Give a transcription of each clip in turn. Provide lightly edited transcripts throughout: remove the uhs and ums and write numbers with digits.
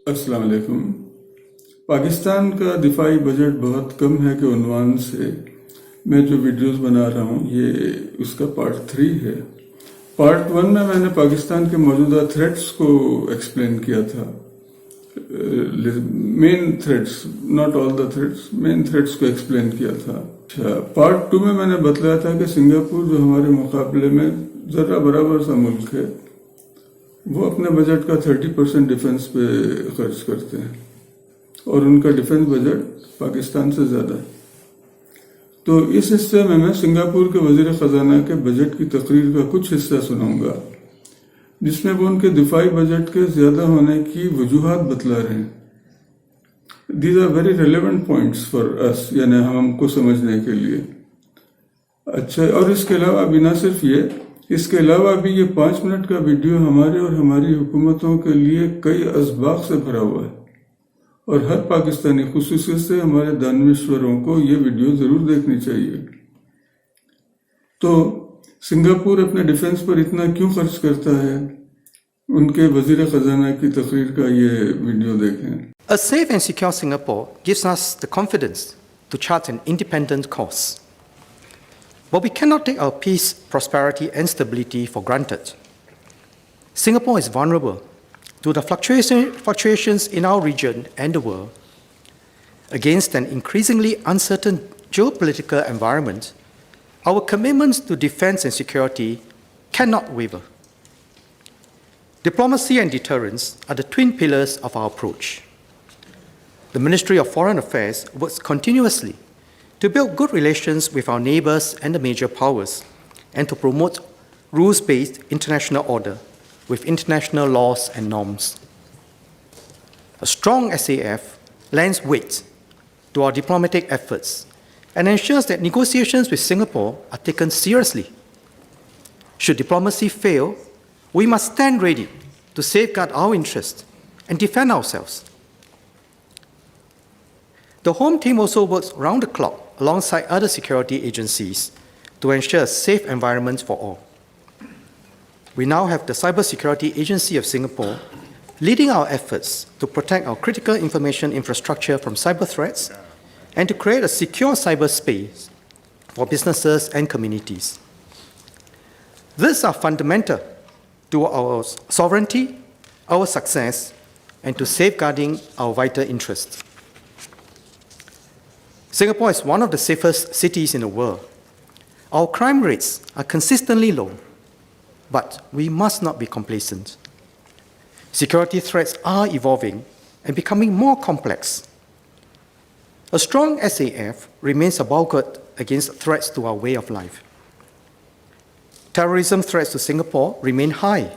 अस्सलाम वालेकुम। पाकिस्तान का दिफाई बजट बहुत कम है के उन्वान से मैं जो वीडियोस बना रहा हूँ ये उसका पार्ट 3 है। पार्ट 1 में मैंने पाकिस्तान के मौजूदा थ्रेट्स को एक्सप्लेन किया था, main threats, not all the threats, main threats को एक्सप्लेन किया था। पार्ट 2 में मैंने बतलाया था कि सिंगापुर जो हमारे मुकाबले में जरा बराबर सा मुल्क है, वो अपने बजट का 30% डिफेंस पे खर्च करते हैं और उनका डिफेंस बजट पाकिस्तान से ज्यादा है। तो इस हिस्से में मैं सिंगापुर के वजीर खजाना के बजट की तकरीर का कुछ हिस्सा सुनाऊंगा जिसमें वो उनके दिफाई बजट के ज्यादा होने की वजूहात बतला रहे हैं। These are very relevant points for us, यानी हमको समझने के लिए। अच्छा, और इसके अलावा अभी ना सिर्फ इसके अलावा भी ये 5 मिनट का वीडियो हमारे और हमारी हुकूमतों के लिए कई असबाक से भरा हुआ है और हर पाकिस्तानी, खुसूसियत से हमारे दानश्वरों को ये वीडियो जरूर देखनी चाहिए। तो सिंगापुर अपने डिफेंस पर इतना क्यों खर्च करता है, उनके वजीर खजाना की तकरीर का ये वीडियो देखें। A safe and secure Singapore gives us the confidence to chart an independent course. But we cannot take our peace, prosperity, and stability for granted. Singapore is vulnerable to the fluctuations in our region and the world. Against an increasingly uncertain geopolitical environment, our commitments to defense and security cannot waver. Diplomacy and deterrence are the twin pillars of our approach. The Ministry of Foreign Affairs works continuously to build good relations with our neighbors and the major powers, and to promote rules-based international order with international laws and norms. A strong SAF lends weight to our diplomatic efforts and ensures that negotiations with Singapore are taken seriously. Should diplomacy fail, we must stand ready to safeguard our interests and defend ourselves. The Home Team also works round the clock alongside other security agencies to ensure a safe environment for all. We now have the Cybersecurity Agency of Singapore leading our efforts to protect our critical information infrastructure from cyber threats and to create a secure cyberspace for businesses and communities. These are fundamental to our sovereignty, our success, and to safeguarding our vital interests. Singapore is one of the safest cities in the world. Our crime rates are consistently low, but we must not be complacent. Security threats are evolving and becoming more complex. A strong SAF remains a bulwark against threats to our way of life. Terrorism threats to Singapore remain high.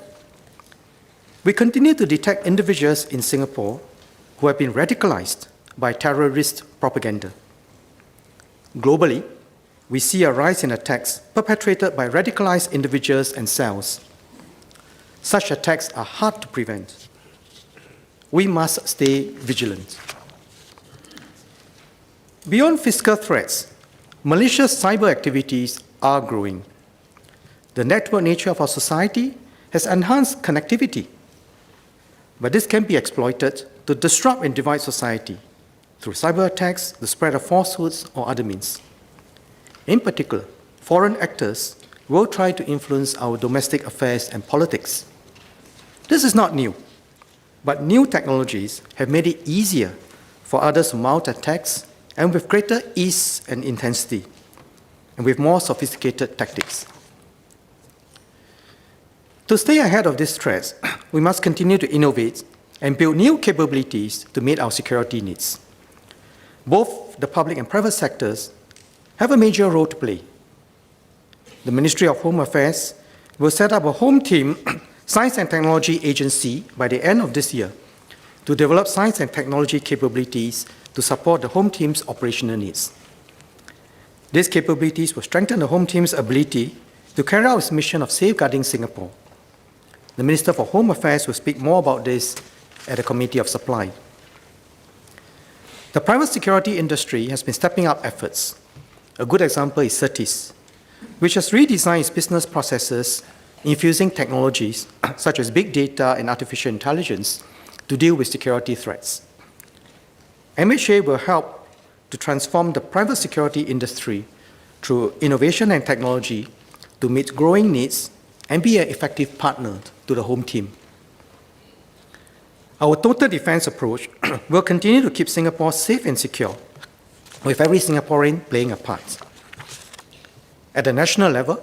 We continue to detect individuals in Singapore who have been radicalized by terrorist propaganda. Globally, we see a rise in attacks perpetrated by radicalized individuals and cells. Such attacks are hard to prevent. We must stay vigilant. Beyond fiscal threats, malicious cyber activities are growing. The network nature of our society has enhanced connectivity, but this can be exploited to disrupt and divide society through cyber attacks, the spread of falsehoods, or other means. In particular, foreign actors will try to influence our domestic affairs and politics. This is not new, but new technologies have made it easier for others to mount attacks, and with greater ease and intensity, and with more sophisticated tactics. To stay ahead of these threats, we must continue to innovate and build new capabilities to meet our security needs. Both the public and private sectors have a major role to play. The Ministry of Home Affairs will set up a Home Team Science and Technology Agency by the end of this year to develop science and technology capabilities to support the Home Team's operational needs. These capabilities will strengthen the Home Team's ability to carry out its mission of safeguarding Singapore. The Minister for Home Affairs will speak more about this at the Committee of Supply. The private security industry has been stepping up efforts. A good example is Certis, which has redesigned its business processes, infusing technologies such as big data and artificial intelligence to deal with security threats. MHA will help to transform the private security industry through innovation and technology to meet growing needs and be an effective partner to the home team. Our total defense approach will continue to keep Singapore safe and secure, with every Singaporean playing a part. At the national level,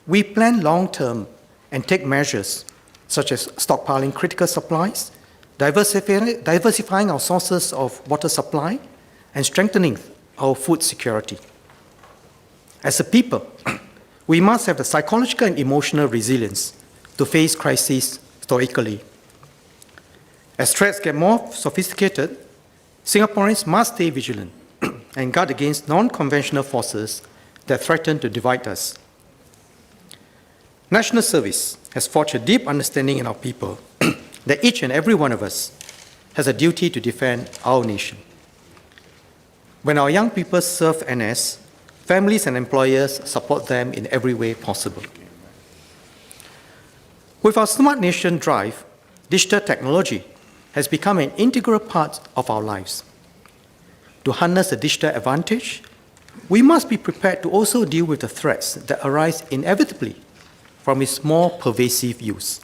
we plan long-term and take measures such as stockpiling critical supplies, diversifying our sources of water supply, and strengthening our food security. As a people, we must have the psychological and emotional resilience to face crises stoically. As threats get more sophisticated, Singaporeans must stay vigilant and guard against non-conventional forces that threaten to divide us. National Service has forged a deep understanding in our people that each and every one of us has a duty to defend our nation. When our young people serve NS, families and employers support them in every way possible. With our Smart Nation drive, digital technology has become an integral part of our lives. To harness the digital advantage, we must be prepared to also deal with the threats that arise inevitably from its more pervasive use.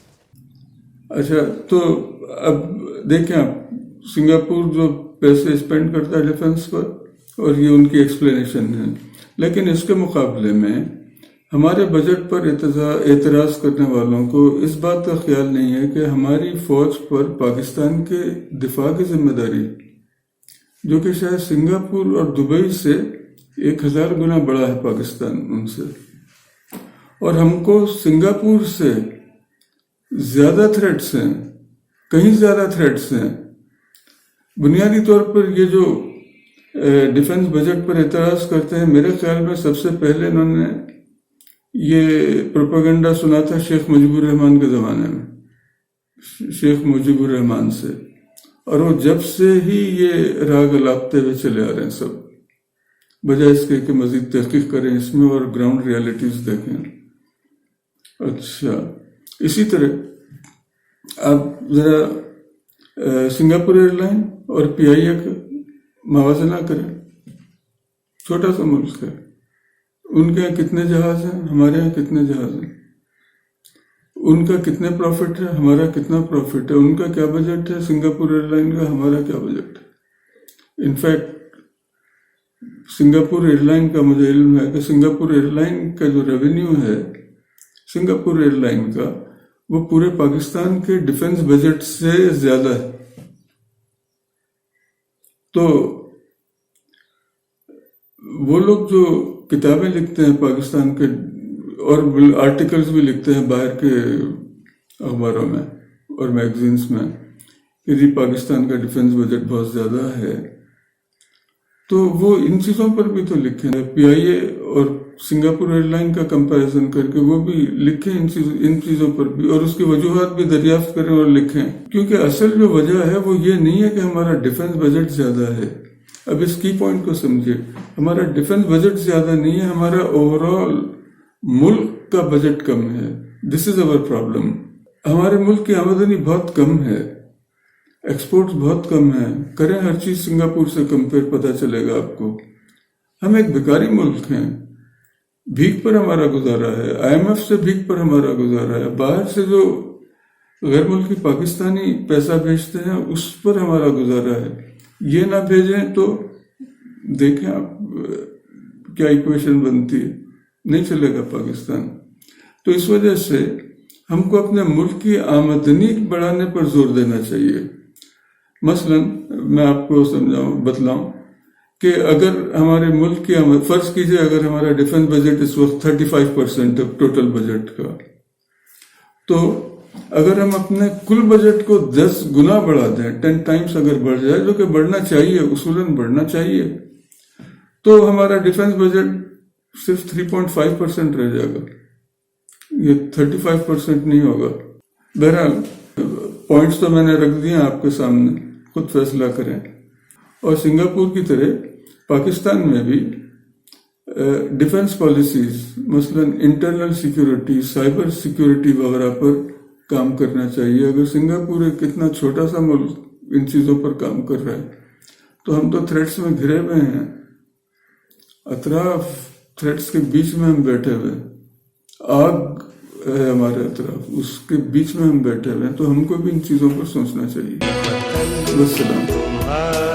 अच्छा, तो अब देखें आप, Singapore जो पैसे spend करता है defence पर, और ये उनकी एक्सप्लेनेशन है, लेकिन इसके मुकाबले में हमारे बजट पर एतराज करने वालों को इस बात का ख्याल नहीं है कि हमारी फौज पर पाकिस्तान के दिफा की जिम्मेदारी, जो कि शायद सिंगापुर और दुबई से 1000 गुना बड़ा है पाकिस्तान उनसे, और हमको सिंगापुर से ज्यादा थ्रेट्स हैं, कहीं ज्यादा थ्रेट्स हैं। बुनियादी तौर पर ये जो डिफेंस बजट पर एतराज करते हैं, मेरे ख्याल में सबसे पहले इन्होंने ये प्रोपेगेंडा सुना था शेख मुजीबुर रहमान के ज़माने में, शेख मुजीबुर रहमान से, और वो जब से ही ये राग अलापते हुए चले आ रहे हैं सब, बजाय इसके कि मजीद तहकीक करें इसमें और ग्राउंड रियलिटीज देखें। अच्छा, इसी तरह आप ज़रा सिंगापुर एयरलाइन और PIA का मवाजना करें। छोटा सा मुल्क है, उनके यहाँ कितने जहाज हैं, हमारे यहाँ कितने जहाज हैं, उनका कितने प्रॉफिट है, हमारा कितना प्रॉफिट है, उनका क्या बजट है, सिंगापुर एयरलाइन का हमारा क्या बजट है। इनफैक्ट सिंगापुर एयरलाइन का मुझे इल्म है कि सिंगापुर एयरलाइन का जो रेवेन्यू है सिंगापुर एयरलाइन का, वो पूरे पाकिस्तान के डिफेंस बजट से ज्यादा है। तो वो लोग जो किताबें लिखते हैं पाकिस्तान के, और आर्टिकल्स भी लिखते हैं बाहर के अखबारों में और मैगजीन्स में कि जी पाकिस्तान का डिफेंस बजट बहुत ज़्यादा है, तो वो इन चीज़ों पर भी तो लिखे हैं। PIA और सिंगापुर एयरलाइन का कंपैरिजन करके वो भी लिखें इन चीज़ों पर भी, और उसकी वजूहात भी दरियाफ्त करें और लिखें, क्योंकि असल जो वजह है वो ये नहीं है कि हमारा डिफेंस बजट ज़्यादा है। अब इस की पॉइंट को समझिए, हमारा डिफेंस बजट ज्यादा नहीं है, हमारा ओवरऑल मुल्क का बजट कम है। This is our problem. हमारे मुल्क की आमदनी बहुत कम है, एक्सपोर्ट्स बहुत कम है। करें हर चीज सिंगापुर से कंपेयर, पता चलेगा आपको। हम एक भिखारी मुल्क हैं, भीख पर हमारा गुजारा है, IMF से भीख पर हमारा गुजारा है। बाहर से जो गैर मुल्की पाकिस्तानी पैसा भेजते हैं उस पर हमारा गुजारा है। ये ना भेजें तो देखें आप क्या इक्वेशन बनती है, नहीं चलेगा पाकिस्तान। तो इस वजह से हमको अपने मुल्क की आमदनी बढ़ाने पर जोर देना चाहिए। मसलन मैं आपको बतलाऊं कि अगर हमारे मुल्क की फर्ज कीजिए अगर हमारा डिफेंस बजट इस वक्त 35% है टोटल बजट का, तो अगर हम अपने कुल बजट को 10 गुना बढ़ा दें, 10 टाइम्स अगर बढ़ जाए, जो कि बढ़ना चाहिए, उसूलन बढ़ना चाहिए, तो हमारा डिफेंस बजट सिर्फ 3.5% रह जाएगा, ये 35% नहीं होगा। बहरहाल पॉइंट्स तो मैंने रख दिए आपके सामने, खुद फैसला करें। और सिंगापुर की तरह पाकिस्तान में भी डिफेंस पॉलिसीज, मसलन इंटरनल सिक्योरिटी, साइबर सिक्योरिटी वगैरह पर काम करना चाहिए. अगर सिंगापुर एक इतना छोटा सा मुल्क इन चीज़ों पर काम कर रहा है तो हम तो थ्रेट्स में घिरे हुए हैं. अतराफ थ्रेट्स के बीच में हम बैठे हुए, आग है हमारे अतराफ, उसके बीच में हम बैठे हुए हैं. तो हमको भी इन चीज़ों पर सोचना चाहिए. वस्सलाम.